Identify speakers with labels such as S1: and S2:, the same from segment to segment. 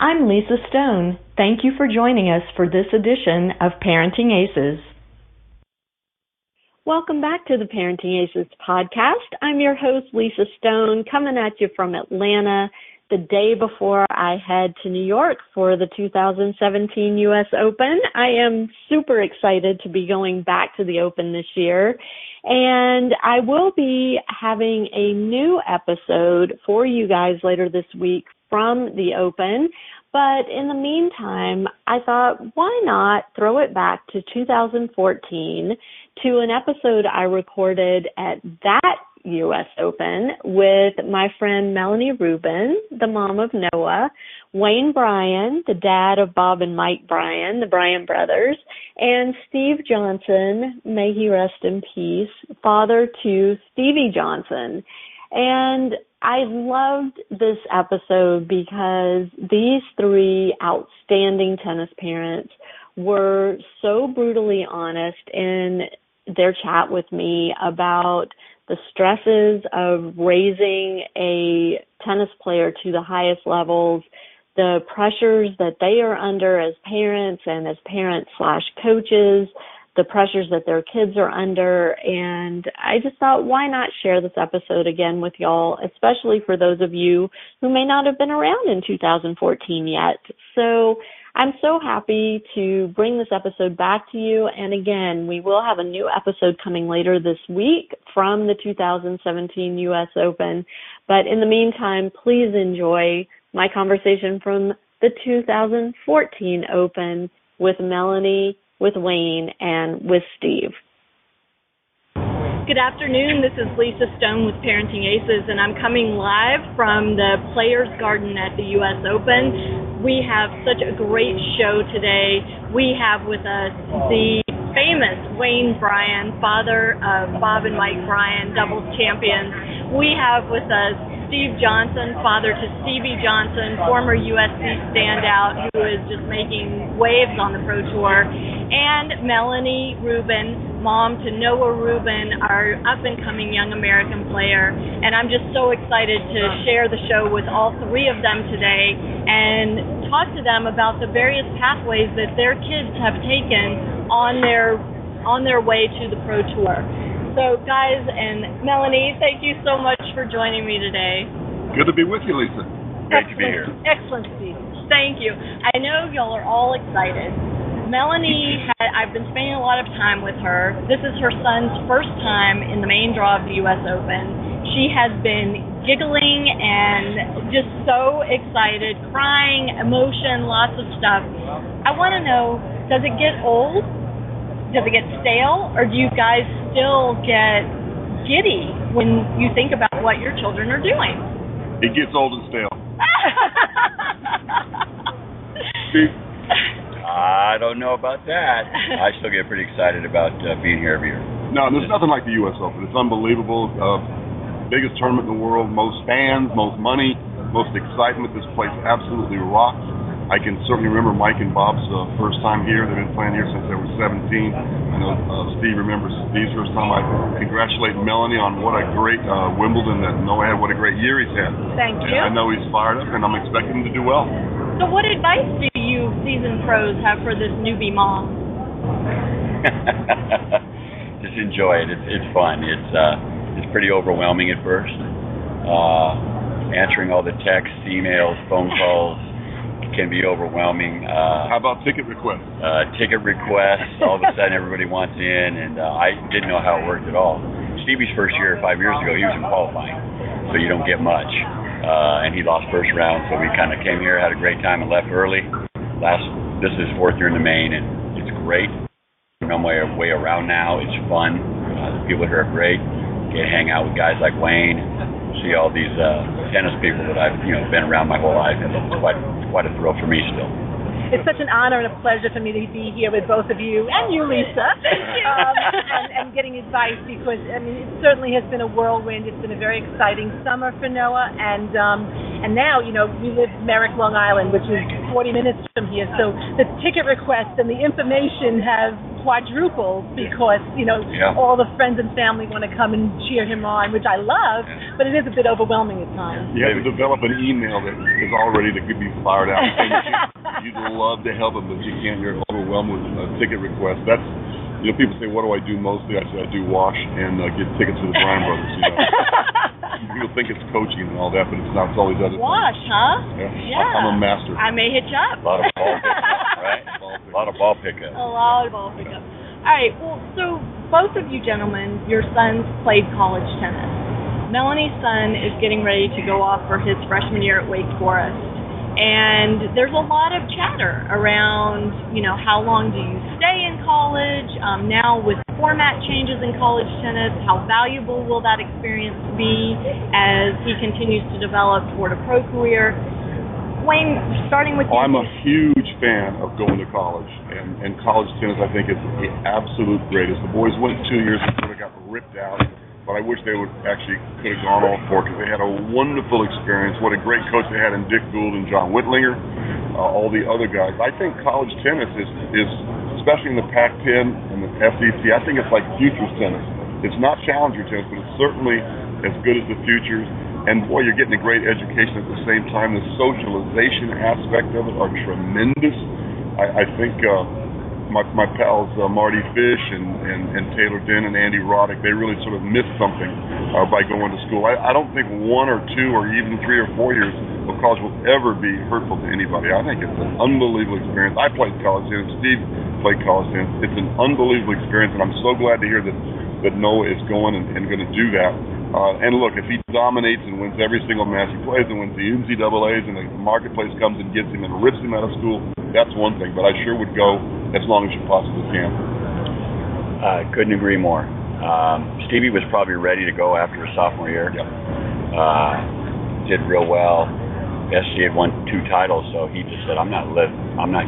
S1: I'm Lisa Stone. Thank you for joining us for this edition of Parenting Aces. Welcome back to the Parenting Aces podcast. I'm your host, Lisa Stone, coming at you from Atlanta the day before I head to New York for the 2017 U.S. Open. I am super excited to be going back to the Open this year, and I will be having a new episode for you guys later this week from the Open. But in the meantime, I thought, why not throw it back to 2014 to an episode I recorded at that U.S. Open with my friend Melanie Rubin, the mom of Noah, Wayne Bryan, the dad of Bob and Mike Bryan, the Bryan Brothers, and Steve Johnson, may he rest in peace, father to Stevie Johnson. And I loved this episode because these three outstanding tennis parents were so brutally honest in their chat with me about the stresses of raising a tennis player to the highest levels, the pressures that they are under as parents and as parents/coaches, the pressures that their kids are under. And I just thought, why not share this episode again with y'all, especially for those of you who may not have been around in 2014 yet. So I'm so happy to bring this episode back to you. And again, we will have a new episode coming later this week from the 2017 U.S. Open. But in the meantime, please enjoy my conversation from the 2014 Open with Melanie, with Wayne, and with Steve. Good afternoon. This is Lisa Stone with Parenting Aces, and I'm coming live from the Players Garden at the U.S. Open. We have such a great show today. We have with us the famous Wayne Bryan, father of Bob and Mike Bryan, doubles champions. We have with us Steve Johnson, father to Stevie Johnson, former USC standout who is just making waves on the Pro Tour, and Melanie Rubin, mom to Noah Rubin, our up-and-coming young American player. And I'm just so excited to share the show with all three of them today and talk to them about the various pathways that their kids have taken on their way to the Pro Tour. So, guys, and Melanie, thank you so much for joining me today.
S2: Good to be with you, Lisa.
S3: Great to be here.
S4: Excellent, Steve.
S1: Thank you. I know y'all are all excited. Melanie, I've been spending a lot of time with her. This is her son's first time in the main draw of the U.S. Open. She has been giggling and just so excited, crying, emotion, lots of stuff. I want to know, does it get old? Does it get stale, or do you guys still get giddy when you think about what your children are doing?
S2: It gets old and stale. Steve?
S3: I don't know about that. I still get pretty excited about being here every year.
S2: No, there's nothing like the U.S. Open. It's unbelievable. Biggest tournament in the world, most fans, most money, most excitement. This place absolutely rocks. I can certainly remember Mike and Bob's first time here. They've been playing here since they were 17. I know Steve remembers Steve's first time. I congratulate Melanie on what a great Wimbledon that Noah had, what a great year he's had.
S4: Thank you.
S2: And I know he's fired up, and I'm expecting him to do well.
S1: So what advice do you seasoned pros have for this newbie mom?
S3: Just enjoy it. It's fun. It's pretty overwhelming at first. Answering all the texts, emails, phone calls can be overwhelming.
S2: How about ticket requests?
S3: Ticket requests. All of a sudden, everybody wants in, and I didn't know how it worked at all. Stevie's first year, 5 years ago, he was in qualifying, so you don't get much. And he lost first round, so we kind of came here, had a great time, and left early. This is fourth year in the main, and it's great. I know my way around now. It's fun. The people here are great. Get to hang out with guys like Wayne, see all these tennis people that I've been around my whole life, and it's quite a thrill for me still.
S4: It's such an honor and a pleasure for me to be here with both of you and you, Lisa, and getting advice because, I mean, it certainly has been a whirlwind. It's been a very exciting summer for Noah, and now, we live Merrick, Long Island, which is 40 minutes from here, so the ticket requests and the information have quadruples because, all the friends and family want to come and cheer him on, which I love, but it is a bit overwhelming at times.
S2: You have to develop an email that is all ready to be fired out. You'd love to help him, but you can't. You're overwhelmed with ticket requests. That's, people say, what do I do mostly? I say I do wash and get tickets to the Bryan Brothers. People think it's coaching and all that, but it's not. It's all these other
S1: wash,
S2: things.
S1: Huh?
S2: Yeah. I'm a master.
S1: I may hit you up.
S3: A lot of ball pickup, right? A lot of ball pickup.
S1: A lot of ball pickup. All right. Well, so both of you gentlemen, your sons played college tennis. Melanie's son is getting ready to go off for his freshman year at Wake Forest. And there's a lot of chatter around, how long do you stay in college? Now with format changes in college tennis, how valuable will that experience be as he continues to develop toward a pro career? Wayne, starting with you.
S2: I'm a huge fan of going to college, and college tennis I think is the absolute greatest. The boys went 2 years and sort of got ripped out. But I wish they would could have gone all four because they had a wonderful experience. What a great coach they had in Dick Gould and John Whitlinger, all the other guys. I think college tennis is especially in the Pac-10 and the SEC, I think it's like futures tennis. It's not challenger tennis, but it's certainly as good as the futures. And boy, you're getting a great education at the same time. The socialization aspect of it are tremendous. I think my pals Marty Fish and Taylor Dinn and Andy Roddick, they really sort of missed something by going to school. I don't think 1 or 2 or even 3 or 4 years of college will ever be hurtful to anybody. I think it's an unbelievable experience. I played college tennis. Steve played college tennis. It's an unbelievable experience, and I'm so glad to hear that Noah is going and going to do that. And look, if he dominates and wins every single match he plays and wins the NCAAs and the marketplace comes and gets him and rips him out of school, that's one thing. But I sure would go as long as you possibly can.
S3: Couldn't agree more. Stevie was probably ready to go after his sophomore year.
S2: Yep.
S3: Did real well. SC had won 2 titles, so he just said, I'm not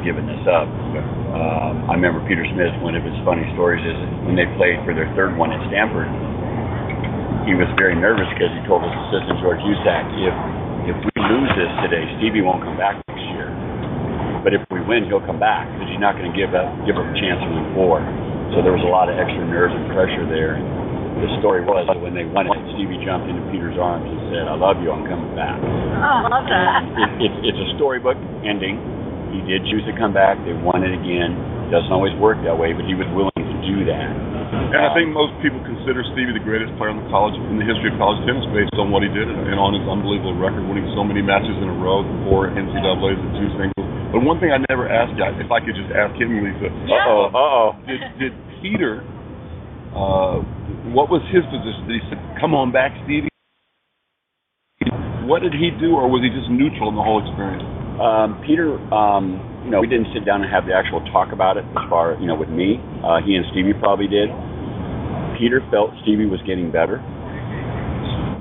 S3: giving this up. I remember Peter Smith, one of his funny stories is when they played for their 3rd one at Stanford, he was very nervous because he told his assistant, George Usack, if we lose this today, Stevie won't come back next year. But if we win, he'll come back because he's not going to give up a chance to win 4. So there was a lot of extra nerves and pressure there. And the story was when they won it, Stevie jumped into Peter's arms and said, I love you, I'm coming back.
S1: Oh, I love that.
S3: It's a storybook ending. He did choose to come back. They won it again. It doesn't always work that way, but he was willing to do that.
S2: And I think most people consider Stevie the greatest player in the history of college tennis based on what he did and on his unbelievable record, winning so many matches in a row, 4 NCAAs and 2 singles. But one thing I never asked you, if I could just ask him, Lisa. Did Peter, what was his position? Did he say, come on back, Stevie? What did he do, or was he just neutral in the whole experience?
S3: Peter, we didn't sit down and have the actual talk about it as far, with me. He and Stevie probably did. Peter felt Stevie was getting better.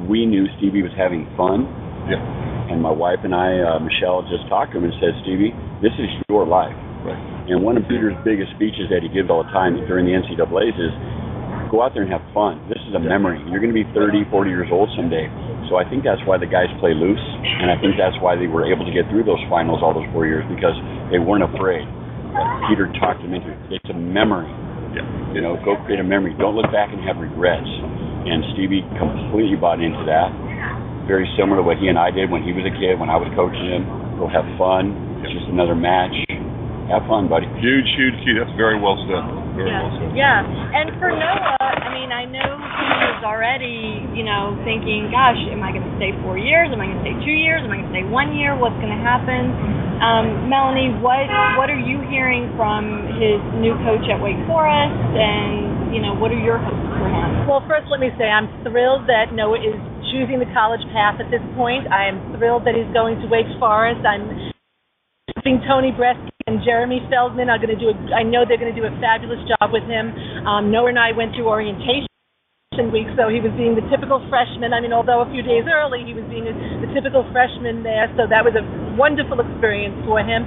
S3: We knew Stevie was having fun.
S2: Yeah.
S3: And my wife and I, Michelle, just talked to him and said, Stevie, this is your life.
S2: Right.
S3: And one of Peter's biggest speeches that he gives all the time during the NCAAs is, go out there and have fun. This is a memory. You're going to be 30, 40 years old someday. So I think that's why the guys play loose, and I think that's why they were able to get through those finals all those 4 years, because they weren't afraid. Peter talked them into it. It's a memory.
S2: Yeah.
S3: Go create a memory. Don't look back and have regrets. And Stevie completely bought into that. Very similar to what he and I did when he was a kid, when I was coaching him. Go have fun. It's just another match. Have fun, buddy.
S2: Huge key. That's very well said. Very well said.
S1: Yeah. And for Noah, I know he was already, thinking, gosh, am I going to stay 4 years? Am I going to stay 2 years? Am I going to stay 1 year? What's going to happen? Melanie, what are you hearing from his new coach at Wake Forest? And, what are your hopes for him?
S4: Well, first let me say I'm thrilled that Noah is choosing the college path at this point. I am thrilled that he's going to Wake Forest. I think Tony Bresky and Jeremy Feldman are going to I know they're going to do a fabulous job with him. Noah and I went through orientation week, so he was being the typical freshman. Although a few days early, he was being the typical freshman there, so that was a wonderful experience for him.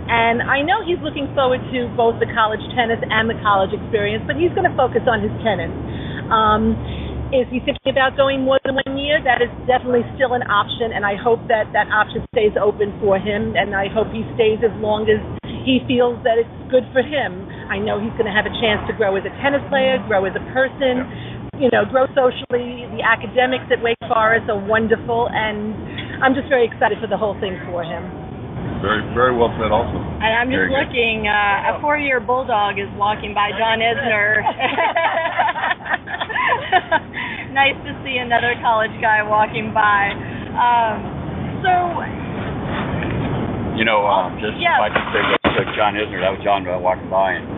S4: And I know he's looking forward to both the college tennis and the college experience, but he's going to focus on his tennis. Is he thinking about going more than 1 year? That is definitely still an option, and I hope that option stays open for him, and I hope he stays as long as he feels that it's good for him. I know he's going to have a chance to grow as a tennis player, grow as a person, grow socially. The academics at Wake Forest are wonderful, and I'm just very excited for the whole thing for him.
S2: Very, very well said also.
S1: And I'm just looking, a 4-year bulldog is walking by John Isner. Nice to see another college guy walking by.
S3: If I could say real quick, John Isner, that was John walking by, and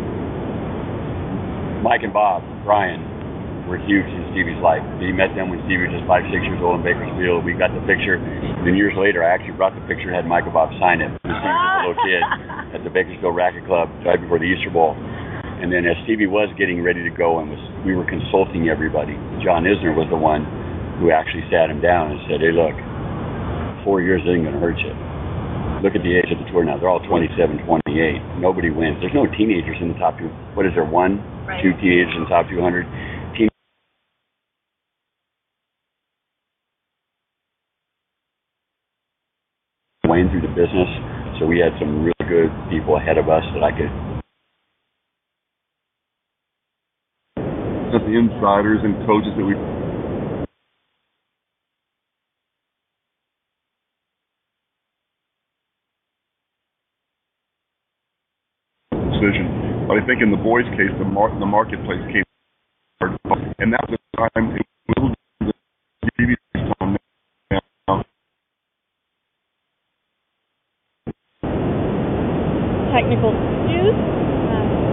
S3: Mike and Bob, Bryan, were huge in Stevie's life. He met them when Stevie was just 5, 6 years old in Bakersfield. We got the picture. And then years later, I actually brought the picture and had Mike and Bob sign it. Stevie was a little kid at the Bakersfield Racket Club right before the Easter Bowl. And then as Stevie was getting ready to go and we were consulting everybody, John Isner was the one who actually sat him down and said, hey, look, 4 years isn't going to hurt you. Look at the age of the tour now. They're all 27, 28. Nobody wins. There's no teenagers in the top 2. What is there, 1, 2 teenagers in the top 200? Wayne through the business, so we had some really good people ahead of us that I could.
S2: The insiders and coaches that we decision. But I think in the boys' case, the marketplace came, and that was the time it will be now.
S1: Technical issues.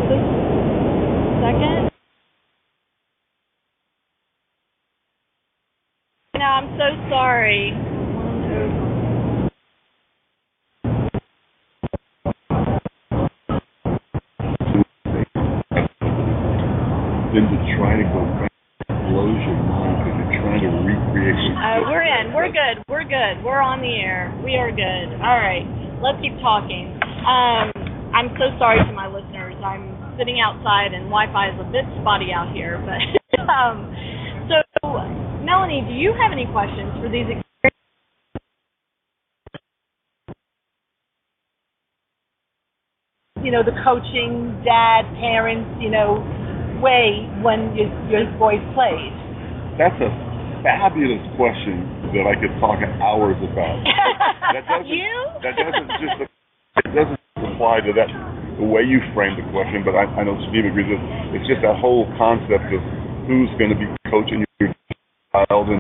S1: Just a second. No, I'm so sorry.
S2: Then to try to go back blows your mind because you're trying to recreate.
S1: We're in. We're good. We're good. We're on the air. We are good. All right. Let's keep talking. I'm so sorry to my listeners. I'm sitting outside and Wi-Fi is a bit spotty out here. But so, Melanie, do you have any questions for these experiences?
S4: The coaching, dad, parents, way when your boys played?
S2: That's a fabulous question that I could talk hours about. That doesn't apply to that the way you framed the question, but I know Steve agrees with it. It's just that whole concept of who's going to be coaching your child and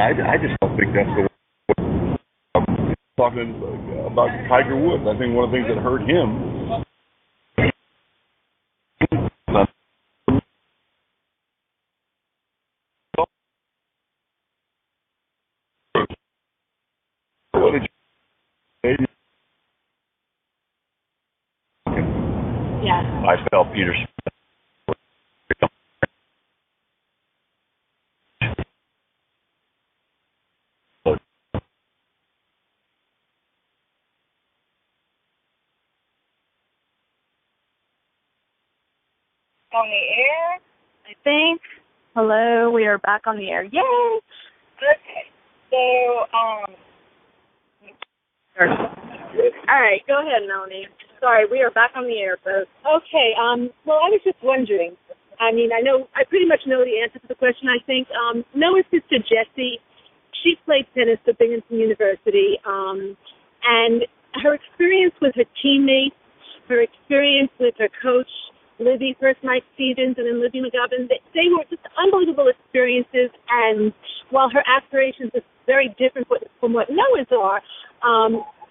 S2: I just don't think that's the way. Talking about Tiger Woods, I think one of the things that hurt him
S3: I felt Peter.
S5: On the air?
S1: I think. Hello, we are back on the air. Yay!
S5: Okay. So,
S1: all right, go ahead, Melanie. Sorry, we are back on the air, folks.
S4: Okay. Well, I was just wondering. I pretty much know the answer to the question, I think. Noah's sister, Jessie, she played tennis at Binghamton University, and her experience with her teammates, her experience with her coach, Libby, first Mike Stevens, and then Libby McGovern, they were just unbelievable experiences. And while her aspirations are very different from what Noah's are,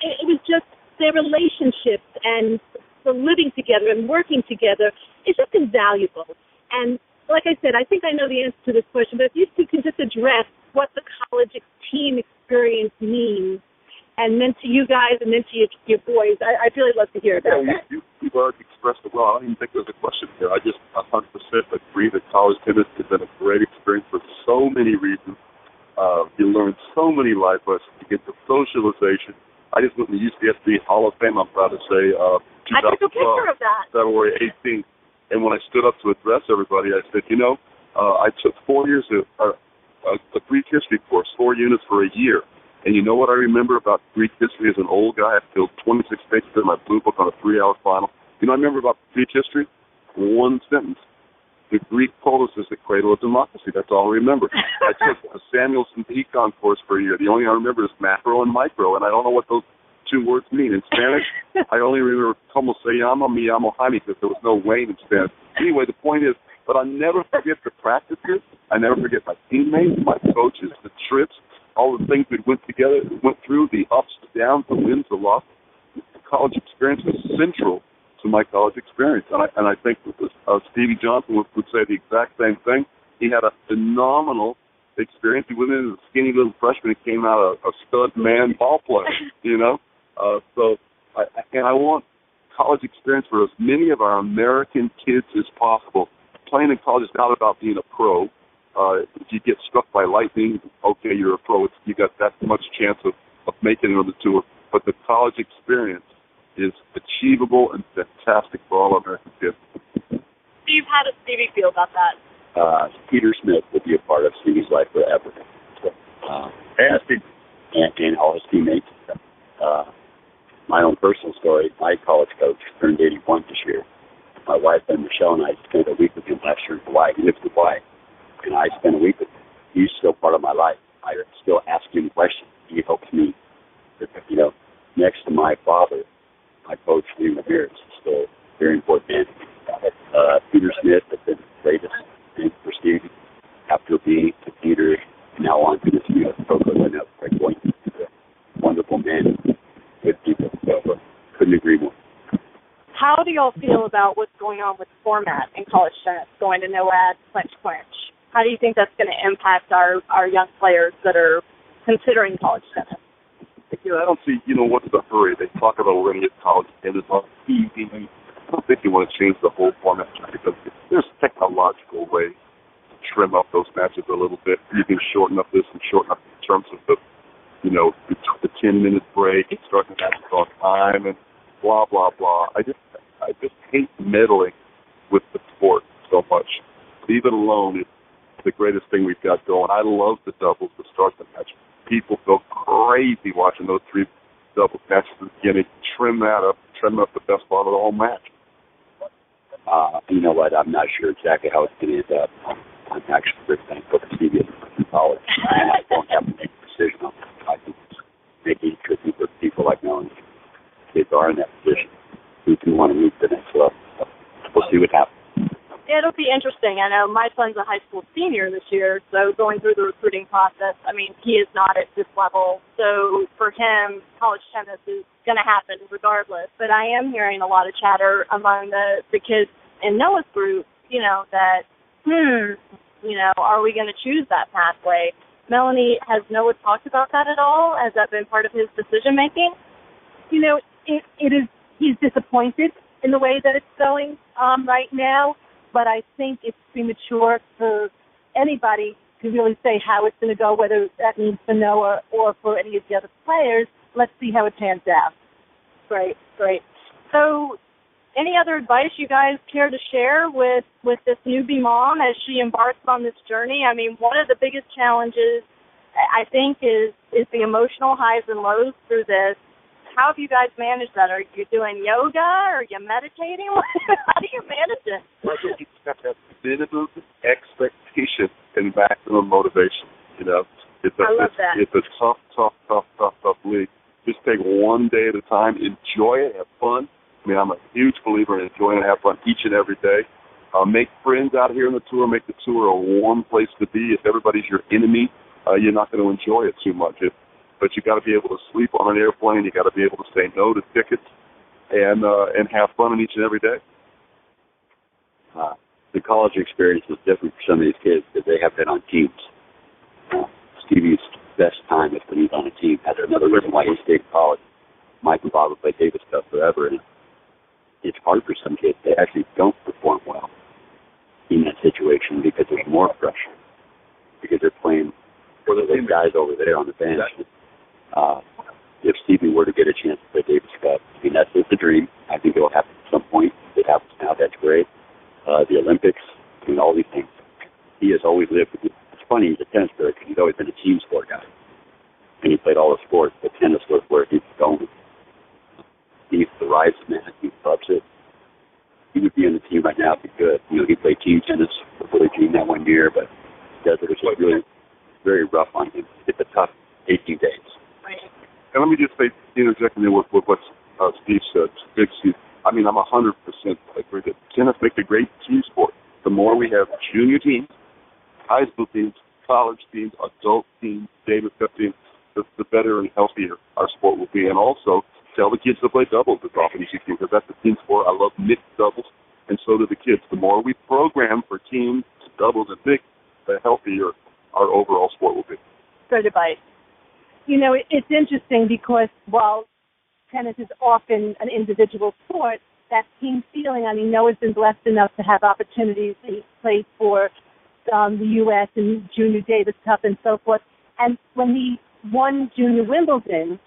S4: it was just their relationships and the living together and working together is just invaluable. And like I said, I think I know the answer to this question, but if you two can just address what the college team experience means and meant to you guys and meant to your boys, I'd really love to hear about that.
S2: You've already expressed it well. I don't even think there's a question here. I just 100% agree that college tennis has been a great experience for so many reasons. You learn so many life lessons. You get the socialization. I just went to the UCSB Hall of Fame, I'm proud to say,
S6: I took a picture of that.
S2: February 18th. And when I stood up to address everybody, I said, I took 4 years of a Greek history course, 4 units for a year. And you know what I remember about Greek history as an old guy? I filled 26 pages in my blue book on a 3-hour final. You know what I remember about Greek history? One sentence. The Greek polis is the cradle of democracy. That's all I remember. I took a Samuelson Econ course for a year. The only thing I remember is macro and micro, and I don't know what those 2 words mean. In Spanish, I only remember como se llama, mi llamo Jaime, because there was no Wayne in Spanish. Anyway, the point is, but I'll never forget the practices. I never forget my teammates, my coaches, the trips, all the things we went through, the ups, the downs, the wins, the losses. The college experience was central to my college experience. And I think Stevie Johnson would say the exact same thing. He had a phenomenal experience. He went in as a skinny little freshman and came out a stud man ball player, So I want college experience for as many of our American kids as possible. Playing in college is not about being a pro. If you get struck by lightning, okay, you're a pro. You got that much chance of making it on the tour. But the college experience is achievable and fantastic for all American kids.
S6: Steve, how does Stevie feel about that?
S3: Peter Smith will be a part of Stevie's life forever. And all his teammates. My own personal story, my college coach turned 81 this year. My wife and Michelle and I spent a week with him last year in Hawaii. He lives in Hawaii. And I spent a week with him. He's still part of my life. I still ask him questions. He helps me. Next to my father, my coach, Lee Ramirez, is still a very important man. Peter Smith has been the greatest thing for Stevie. After being to Peter, now on to this U.S. Pro Coach, I know Greg Boynton is a wonderful man, good people. So couldn't agree more.
S6: How do y'all feel about what's going on with the format in college tennis, going to no ad, clinch. How do you think that's going to impact our young players that are considering college tennis?
S2: I don't see, what's the hurry? They talk about we're going to get college tennis on TV. I don't think you want to change the whole format because there's technological ways to trim up those matches a little bit. You can shorten up this and shorten up in terms of the 10-minute break and start the matches on time and blah, blah, blah. I just hate meddling with the sport so much. Leave it alone. It's the greatest thing we've got going. I love the doubles to start the match. People go crazy watching those 3 doubles matches at the beginning. Trim up the best part of the whole match.
S3: You know what? I'm not sure exactly how it's going to end up. I'm actually very thankful to Stevie in college, and I don't have to make a decision on that. I think it's making it tricky for people like Melanie. Kids are in that position who do want to move to the next level. So we'll see what happens.
S6: It'll be interesting. I know my son's a high school senior this year, so going through the recruiting process, he is not at this level. So for him, college tennis is going to happen regardless. But I am hearing a lot of chatter among the kids in Noah's group, that, are we going to choose that pathway? Melanie, has Noah talked about that at all? Has that been part of his decision-making?
S4: It is. He's disappointed in the way that it's going right now. But I think it's premature for anybody to really say how it's going to go, whether that means for Noah or for any of the other players. Let's see how it pans out.
S6: Great. So any other advice you guys care to share with this newbie mom as she embarks on this journey? One of the biggest challenges, I think, is the emotional highs and lows through this. How have you guys managed that? Are you doing yoga? Are you meditating? How do you manage it?
S2: I think you have to have minimum expectation and maximum motivation.
S6: I love that.
S2: It's a tough league. Just take one day at a time. Enjoy it. Have fun. I'm a huge believer in enjoying it. Have fun each and every day. Make friends out here on the tour. Make the tour a warm place to be. If everybody's your enemy, you're not going to enjoy it too much. But you got to be able to sleep on an airplane. You got to be able to say no to tickets, and have fun each and every day.
S3: The college experience is different for some of these kids because they have been on teams. Stevie's best time is when he's on a team. That's another reason why he stayed in college. Mike and Bob have played Davis Cup forever, and it's hard for some kids. They actually don't perform well in that situation because there's more pressure because they're playing for those guys over there on the bench. Exactly. If
S7: Stevie were to get a chance to play Davis Cup, I mean, that's the dream. I think it will happen at some point. It happens now. That's great. The Olympics, I mean, all these things. He has always lived. It's funny, he's a tennis player because he's always been a team sport guy. And he played all the sports, but tennis was where he was going. He's the rise man. He loves it. He would be on the team right now if he could. You know, he played team tennis for Billie Jean that one year, but it was just really very rough on him. It's a tough 18 days.
S6: Right.
S2: And let me just say, interjecting there with what Steve said. I mean, I'm 100% agree that tennis makes a great team sport. The more we have junior teams, high school teams, college teams, adult teams, Davis Cup teams, the better and healthier our sport will be. And also, tell the kids to play doubles as often as you can, because that's a team sport. I love mixed doubles, and so do the kids. The more we program for teams, doubles, and mixed, the healthier our overall sport will be.
S4: Good advice. You know, it's interesting because while tennis is often an individual sport, that team feeling, I mean, Noah's been blessed enough to have opportunities. He played for the U.S. and Junior Davis Cup and so forth. And when he won Junior Wimbledon,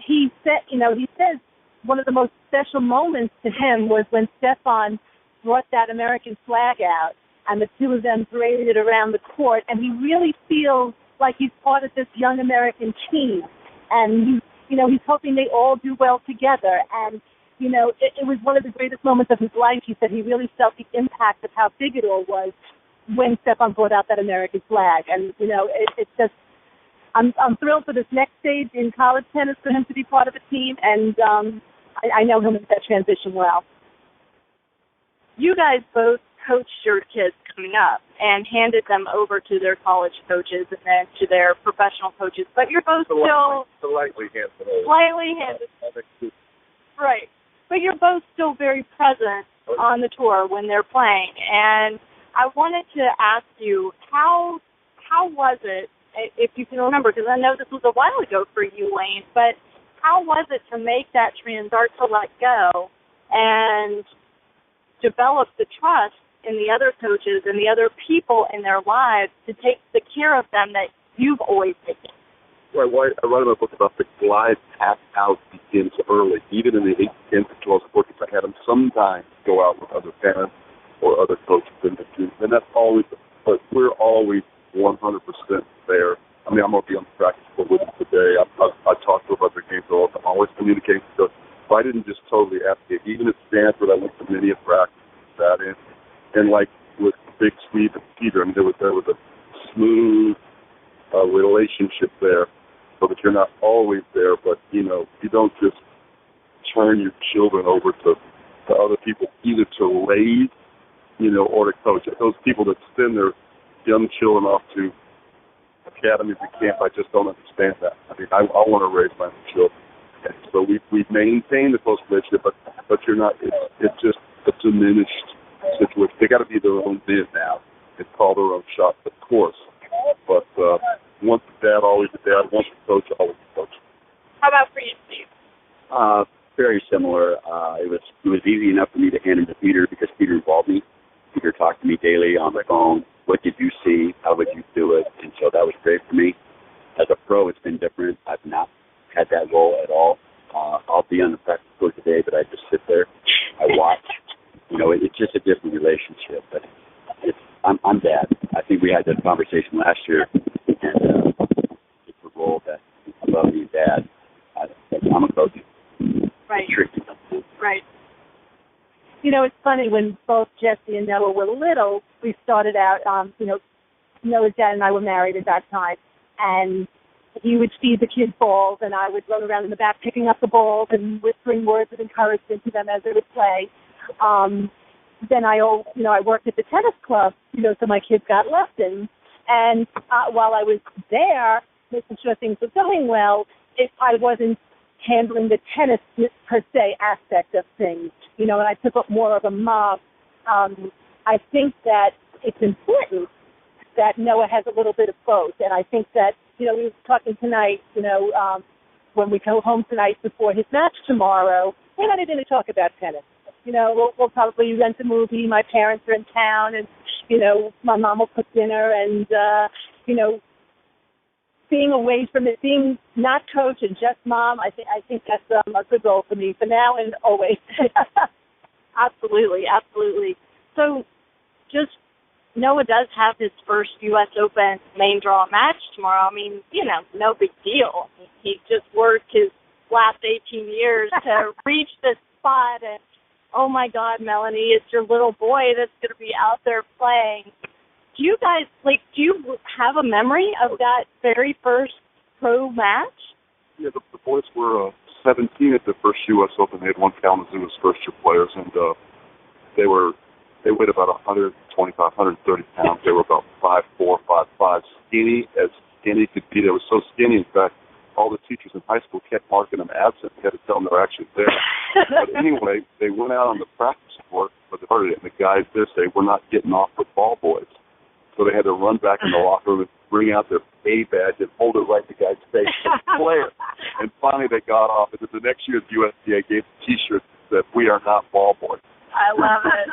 S4: he says one of the most special moments to him was when Stefan brought that American flag out and the two of them paraded it around the court, and he really feels like he's part of this young American team. And he's hoping they all do well together. And it was one of the greatest moments of his life. He said he really felt the impact of how big it all was when Stefan brought out that American flag. And it's just, I'm thrilled for this next stage in college tennis for him to be part of a team, and I know he'll make that transition well.
S6: You guys both coached your kids coming up and handed them over to their college coaches and then to their professional coaches, but you're both
S2: Slightly handed over.
S6: Slightly handed. Right. But you're both still very present on the tour when they're playing, and I wanted to ask you, how was it, if you can remember, because I know this was a while ago for you, Wayne, but how was it to make that start to let go and develop the trust in the other coaches and the other people in their lives to take the care of them that you've always taken?
S2: Right. Well, I wrote a book about the glide path out begins early. Even in the 8th, 10th, 12th, 14th, I had them sometimes go out with other parents or other coaches in the team. And that's always, but we're always 100% there. I mean, I'm going to be on the practice court with them today. I talk to them about their games all the time. I'm always communicating. So if I didn't just totally advocate, even at Stanford, I went to many a practice that in. And like with Big Steve and Peter, I mean, there was a smooth relationship there, so that you're not always there, but, you don't just turn your children over to other people, either to raise, or to coach. Those people that send their young children off to academies and camp, I just don't understand that. I mean, I want to raise my own children. And so we've maintained a close relationship, but you're not, it's just a diminished situation. They got to be their own biz now and call their own shots, of course. But once the dad, always the dad. Once the coach, always the coach.
S6: How about for you, Steve?
S7: Very similar. It was easy enough for me to hand him to Peter because Peter involved me. Peter talked to me daily on the phone. What did you see? How would you do it? And so that was great for me. As a pro, it's been different. I've not had that role at all. I'll be on the practice court today, but I just sit there. I watch. It's just a different relationship. But I'm dad. I think we had that conversation last year, and it's a role that I love being dad. I'm a coach.
S6: Right.
S7: Tricky.
S6: Right.
S4: It's funny, when both Jesse and Noah were little, we started out, Noah's dad and I were married at that time, and he would feed the kids balls, and I would run around in the back picking up the balls and whispering words of encouragement to them as they would play. Then I worked at the tennis club, so my kids got lessons. And while I was there, making sure things were going well, I wasn't handling the tennis per se aspect of things, and I took up more of a mom. I think that it's important that Noah has a little bit of both, and I think that, we were talking tonight, when we go home tonight before his match tomorrow, we're not even going to talk about tennis. We'll probably rent a movie. My parents are in town, and, my mom will cook dinner, and, being away from it, being not coach and just mom, I think that's a good goal for me for now and always.
S6: Absolutely. So just Noah does have his first U.S. Open main draw match tomorrow. I mean, no big deal. He just worked his last 18 years to reach this spot, and oh my God, Melanie, it's your little boy that's going to be out there playing. Do you guys, do you have a memory of that very first pro match?
S2: Yeah, the boys were 17 at the first U.S. Open. They had won Kalamazoo's first-year players, and they weighed about 125, 130 pounds. They were about 5'4", 5'5", skinny could be. They were so skinny, in fact, all the teachers in high school kept marking them absent. We had to tell them they were actually there. But anyway, they went out on the practice court, but they started it, and the guys there say, we're not getting off for ball boys. So they had to run back in the locker room and bring out their A badge and hold it right to the guy's face as a player. And finally they got off. And the next year the USTA gave a T-shirt that said, we are not ball boys.
S6: I love it.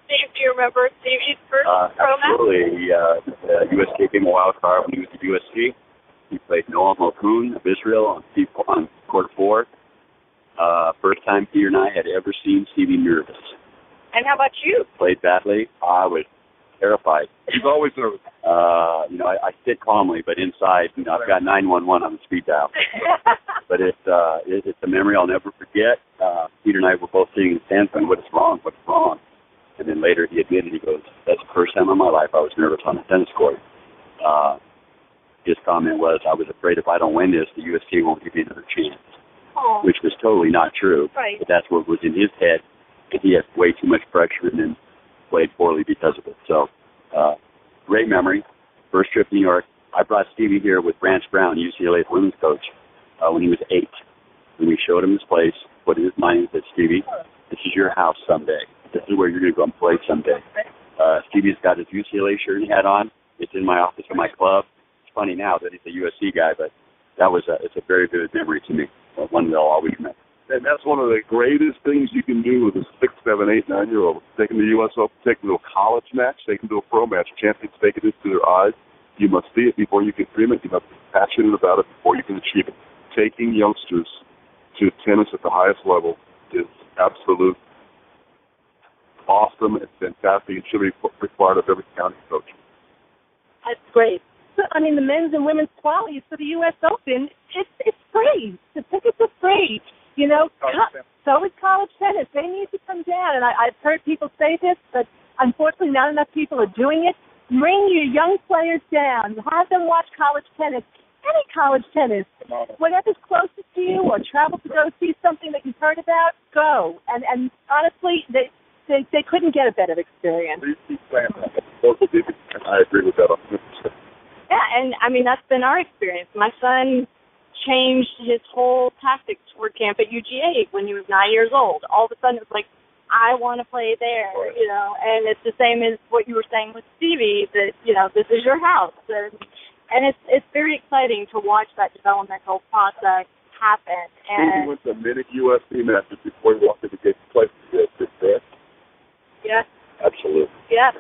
S6: Steve, do you remember Stevie's first pro match?
S7: Absolutely. The USTA came a wild card when he was at USC. He played Noam Okun of Israel on court 4. First time Peter and I had ever seen Stevie nervous.
S6: And how about you?
S7: Played badly. I was terrified.
S2: He's always nervous.
S7: I sit calmly, but inside, I've got 911 on the speed dial. But it's a memory I'll never forget. Peter and I were both sitting in the stands going, what's wrong? And then later he admitted, he goes, that's the first time in my life I was nervous on the tennis court. His comment was, I was afraid if I don't win this, the USTA won't give me another chance.
S6: Aww.
S7: Which was totally not true.
S6: Right.
S7: But that's what was in his head, and he had way too much pressure and then played poorly because of it. So, great memory. First trip to New York. I brought Stevie here with Branch Brown, UCLA's women's coach, when he was 8. And we showed him his place, put in his mind, and said, Stevie, this is your house someday. This is where you're going to go and play someday. Stevie's got his UCLA shirt he had on. It's in my office in my club. It's funny now that he's a USC guy, but it's a very vivid memory to me, one that I'll always remember.
S2: And that's one of the greatest things you can do with a 6, 7, 8, 9-year-old. Take them to the U.S. Open, take them to a college match, take them to a pro match. Champions take it into their eyes. You must see it before you can dream it. You must be passionate about it before you can achieve it. Taking youngsters to tennis at the highest level is absolute awesome and fantastic. It should be required of every county coach.
S4: That's great. I mean, the men's and women's qualities for the U.S. Open, it's free. The tickets are free. So is college tennis. They need to come down. And I've heard people say this, but unfortunately not enough people are doing it. Bring your young players down. Have them watch college tennis. Any college tennis. Whatever's closest to you, or travel to go see something that you've heard about, go. And honestly, they couldn't get a better experience.
S2: I agree with that 100%.
S6: Yeah, and I mean, that's been our experience. My son changed his whole tactics toward camp at UGA when he was 9 years old. All of a sudden, it was like, I want to play there, and it's the same as what you were saying with Stevie, that, this is your house. And it's very exciting to watch that developmental process happen.
S2: And Stevie went to many USC matches before he walked in the gate to play for this.
S6: Yes.
S7: Absolutely.
S6: Yes.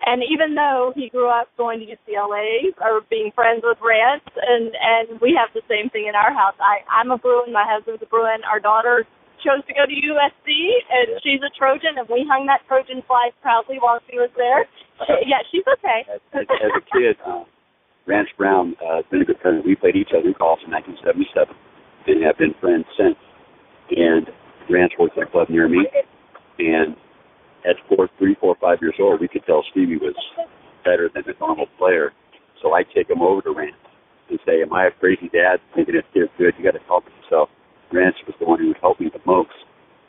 S6: And even though he grew up going to UCLA or being friends with Rance, and we have the same thing in our house. I'm a Bruin. My husband's a Bruin. Our daughter chose to go to USC, and she's a Trojan, and we hung that Trojan flag proudly while she was there. Yeah, she's okay.
S7: As a kid, Rance Brown has been a good friend. We played each other in golf in 1977 and have been friends since. And Rance worked at a club near me, and at 3, 4, 5 years old, we could tell Stevie was better than a normal player. So I take him over to Rance and say, am I a crazy dad thinking this kid's good? You got to help yourself. Rance was the one who would help me the most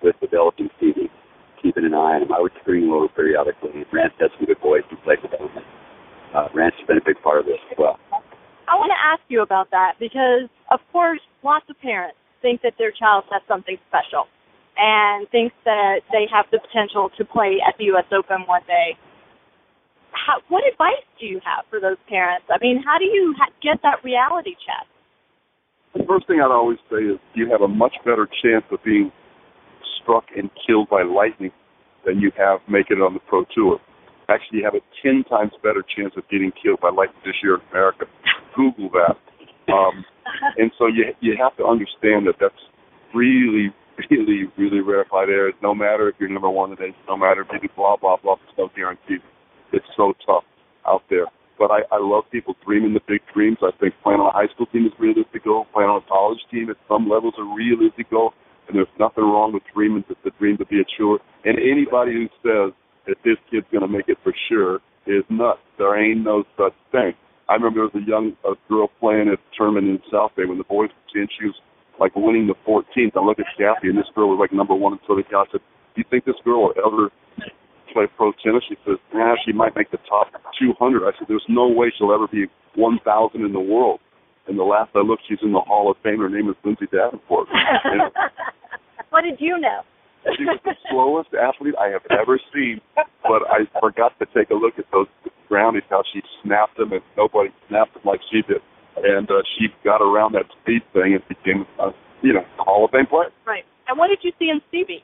S7: with developing Stevie, keeping an eye on him. I would screen him over periodically. Rance had some good boys who played with him. Rance has been a big part of this as well.
S6: I want to ask you about that because, of course, lots of parents think that their child has something special and thinks that they have the potential to play at the U.S. Open one day. What advice do you have for those parents? I mean, how do you get that reality check?
S2: The first thing I'd always say is you have a much better chance of being struck and killed by lightning than you have making it on the Pro Tour. Actually, you have a 10 times better chance of getting killed by lightning this year in America Google that. And so you have to understand that that's really, really, really rarefied air. No matter if you're number one today, no matter if you do blah, blah, blah, it's no guarantee. It's so tough out there. But I love people dreaming the big dreams. I think playing on a high school team is realistic goal. Playing on a college team at some levels are realistic goal. And there's nothing wrong with dreaming the dream to be a chore. And anybody who says that this kid's going to make it for sure is nuts. There ain't no such thing. I remember there was a girl playing at a tournament in South Bay when the boys were in. She was like winning the 14th. I looked at Kathy, and this girl was like number one in Southern Cal. I said, do you think this girl will ever play pro tennis? She says, she might make the top 200. I said, there's no way she'll ever be 1,000 in the world. And the last I looked, she's in the Hall of Fame. Her name is Lindsay Davenport.
S6: What did you know?
S2: She was the slowest athlete I have ever seen, but I forgot to take a look at those brownies, how she snapped them, and nobody snapped them like she did. And she got around that speed thing and became, a Hall of Fame player.
S6: Right. And what did you see in Stevie?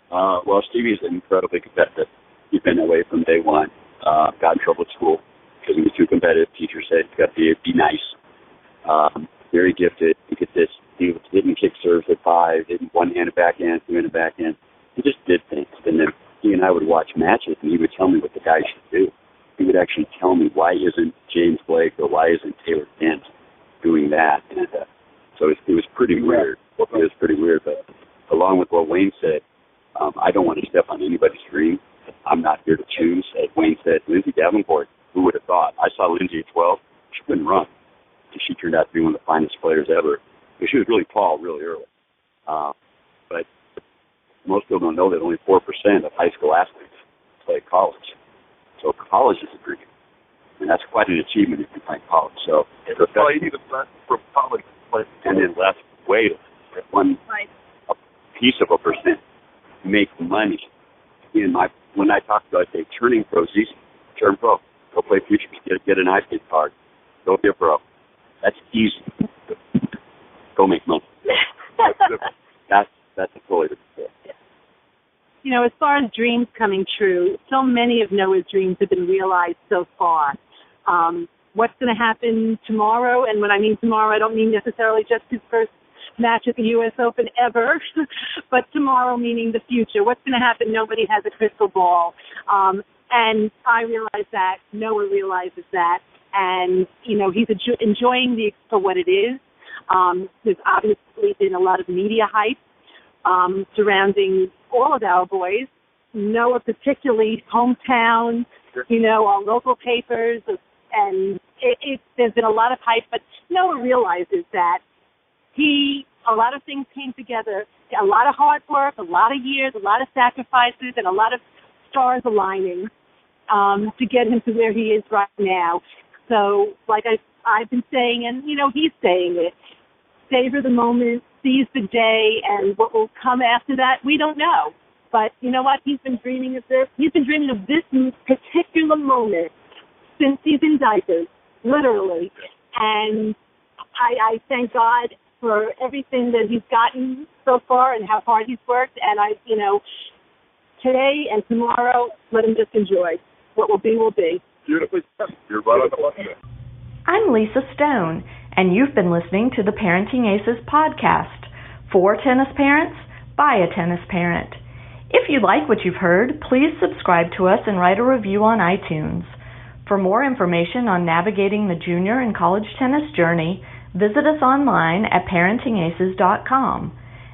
S7: Well, Stevie is incredibly competitive. He's been away from day one. Got in trouble at school because he was too competitive. Teacher said he's got to be nice. Very gifted. He could just, he didn't kick serves at 5, didn't one-handed backhand, two-handed backhand. He just did things. And then he and I would watch matches, and he would tell me what the guy should do. He would actually tell me, why isn't James Blake or why isn't Taylor Dent doing that? And so it was pretty weird. It was pretty weird. But along with what Wayne said, I don't want to step on anybody's dream. I'm not here to choose. As Wayne said, Lindsay Davenport, who would have thought? I saw Lindsay at 12. She couldn't run. She turned out to be one of the finest players ever. But she was really tall really early. But most people don't know that only 4% of high school athletes play college. So college is a dream. And that's quite an achievement if you play college. So
S2: well, you need a plan for college to play.
S7: And then less weight, a piece of a percent, make money. When I talk about turning pro is easy. Turn pro. Go play futures. Get an ice card. Go be a pro. That's easy. Go make money. That's a fully different.
S4: As far as dreams coming true, so many of Noah's dreams have been realized so far. What's going to happen tomorrow? And when I mean tomorrow, I don't mean necessarily just his first match at the U.S. Open ever, but tomorrow meaning the future. What's going to happen? Nobody has a crystal ball. And I realize that. Noah realizes that. And, he's enjoying the for what it is. There's obviously been a lot of media hype surrounding all of our boys. Noah particularly, hometown, our local papers, and there's been a lot of hype, but Noah realizes that a lot of things came together, a lot of hard work, a lot of years, a lot of sacrifices, and a lot of stars aligning to get him to where he is right now. So, like I've been saying, and, he's saying it, savor the moment, seize the day, and what will come after that, we don't know. But you know what? He's been dreaming of this. He's been dreaming of this particular moment since he's in diapers, literally. And I thank God for everything that he's gotten so far and how hard he's worked. And today and tomorrow, let him just enjoy. What will be, will be.
S2: Beautifully said. You're right on the money.
S1: I'm Lisa Stone, and you've been listening to the Parenting Aces podcast. For tennis parents, by a tennis parent. If you like what you've heard, please subscribe to us and write a review on iTunes. For more information on navigating the junior and college tennis journey, visit us online at parentingaces.com.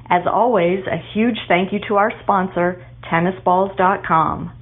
S1: As always, a huge thank you to our sponsor, tennisballs.com.